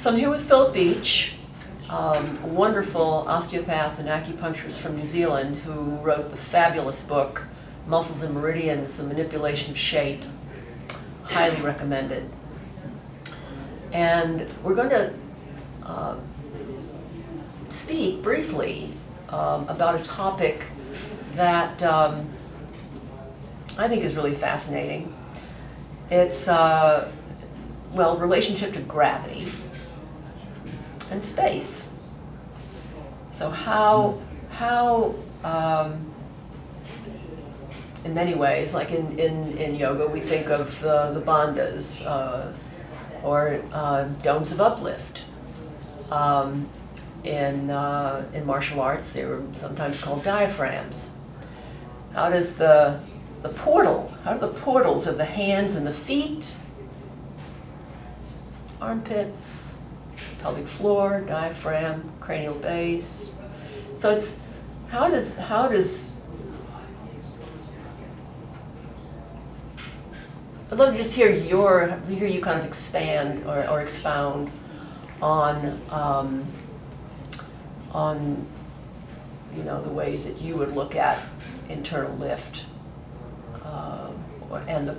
So I'm here with Phillip Beach, a wonderful osteopath and acupuncturist from New Zealand who wrote the fabulous book, Muscles and Meridians, The Manipulation of Shape. Highly recommended. And we're going to speak briefly about a topic that I think is really fascinating. It's, well, relationship to gravity and space. So how in many ways, like in yoga, we think of the bandhas or domes of uplift. In martial arts, they were sometimes called diaphragms. How does how do the portals of the hands and the feet, armpits, pelvic floor, diaphragm, cranial base. So it's, how does I'd love to just hear you kind of expand or expound on the ways that you would look at internal lift and the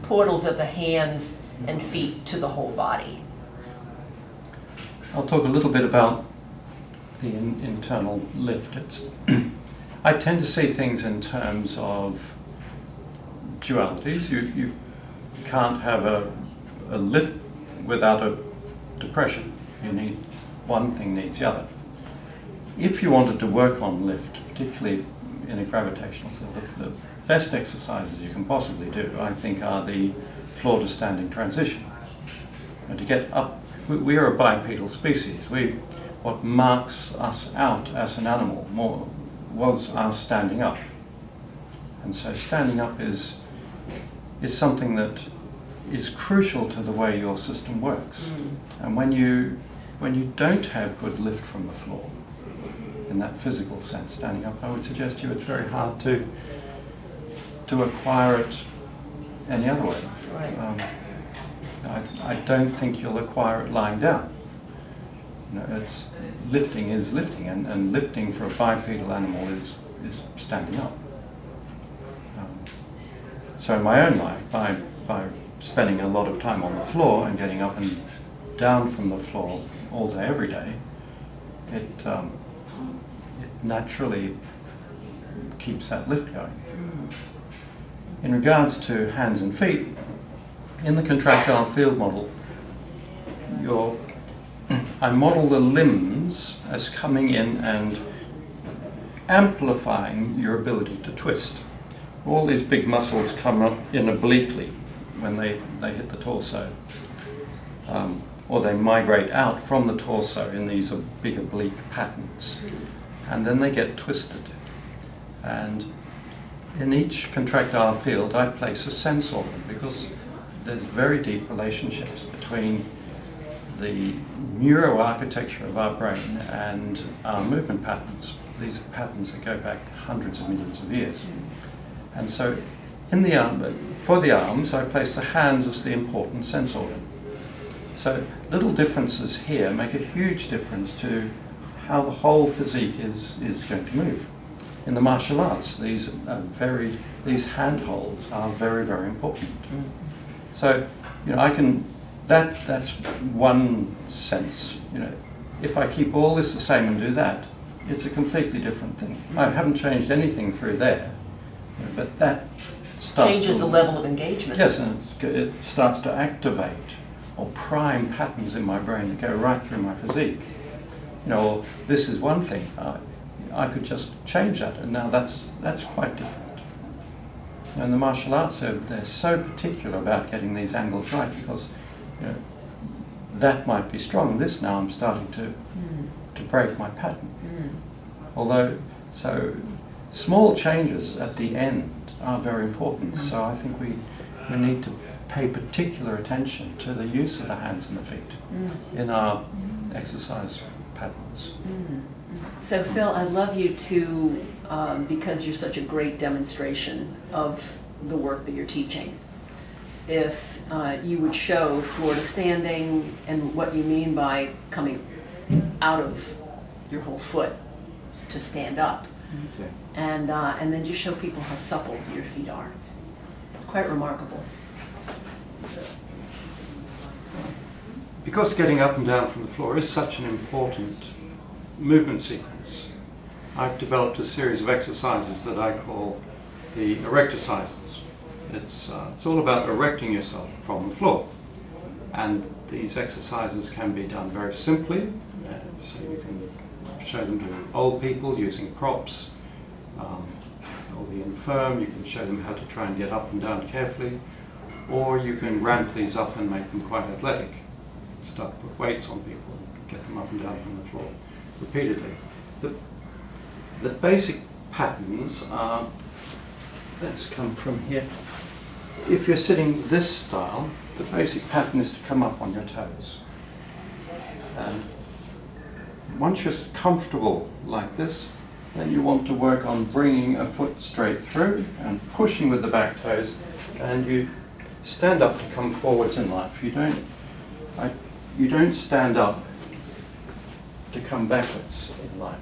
portals of the hands and feet to the whole body. I'll talk a little bit about the internal lift. I tend to see things in terms of dualities. You can't have a lift without a depression. One thing needs the other. If you wanted to work on lift, particularly in a gravitational field, the best exercises you can possibly do, I think, are the floor to standing transition. And to get up, we are a bipedal species. What marks us out as an animal more was our standing up. And so standing up is something that is crucial to the way your system works. And when you don't have good lift from the floor, in that physical sense, standing up, I would suggest to you it's very hard to acquire it any other way. Right. I don't think you'll acquire it lying down. Lifting is lifting, and lifting for a bipedal animal is standing up. So in my own life, by spending a lot of time on the floor and getting up and down from the floor all day, every day, it naturally keeps that lift going. In regards to hands and feet, in the contractile field model, I model the limbs as coming in and amplifying your ability to twist. All these big muscles come up in obliquely when they hit the torso, or they migrate out from the torso in these big oblique patterns, and then they get twisted. And in each contractile field, I place a sense organ, because there's very deep relationships between the neuroarchitecture of our brain and our movement patterns. These are patterns that go back hundreds of millions of years. And so for the arms, I place the hands as the important sense organ. So little differences here make a huge difference to how the whole physique is going to move. In the martial arts, these handholds are very, very important. So, that's one sense. If I keep all this the same and do that, it's a completely different thing. I haven't changed anything through there, but that Changes the level of engagement. Yes, and it starts to activate or prime patterns in my brain that go right through my physique. Well, this is one thing. I could just change that, and now that's quite different. And the martial arts, they're so particular about getting these angles right, because that might be strong. This now I'm starting to break my pattern. Although, so small changes at the end are very important. So I think we need to pay particular attention to the use of the hands and the feet in our exercise patterns. So Phil, I'd love you to, because you're such a great demonstration of the work that you're teaching, if you would show floor to standing and what you mean by coming out of your whole foot to stand up. Okay. And then just show people how supple your feet are. It's quite remarkable. Because getting up and down from the floor is such an important movement sequence, I've developed a series of exercises that I call the erectorcises. It's all about erecting yourself from the floor. And these exercises can be done very simply. So you can show them to old people using props, or the infirm. You can show them how to try and get up and down carefully. Or you can ramp these up and make them quite athletic. Start to put weights on people and get them up and down from the floor repeatedly. The basic patterns are, let's come from here. If you're sitting this style, the basic pattern is to come up on your toes. And once you're comfortable like this, then you want to work on bringing a foot straight through and pushing with the back toes, and you stand up to come forwards in life. You don't stand up to come backwards in life.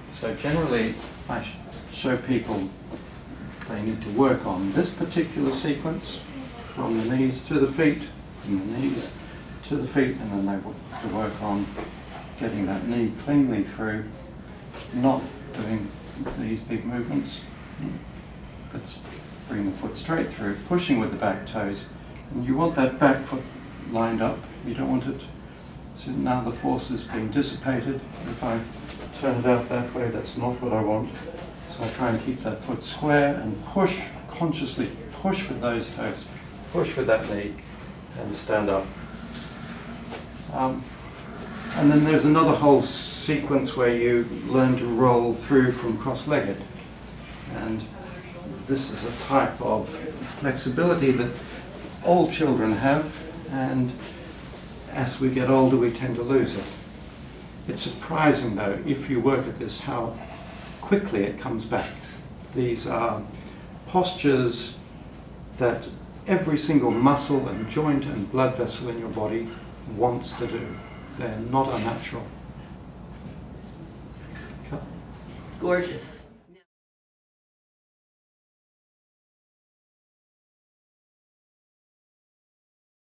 So generally, I show people they need to work on this particular sequence from the knees to the feet, from the knees to the feet, and then they want to work on getting that knee cleanly through, not doing these big movements, but bring the foot straight through, pushing with the back toes, and you want that back foot lined up. You don't want it, so now the force is being dissipated. If I turn it out that way, that's not what I want. So I try and keep that foot square and push, consciously push with those toes, push with that knee, and stand up. And then there's another whole sequence where you learn to roll through from cross-legged. And this is a type of flexibility that all children have, and as we get older we tend to lose it. It's surprising though, if you work at this, how quickly it comes back. These are postures that every single muscle and joint and blood vessel in your body wants to do. They're not unnatural. Gorgeous.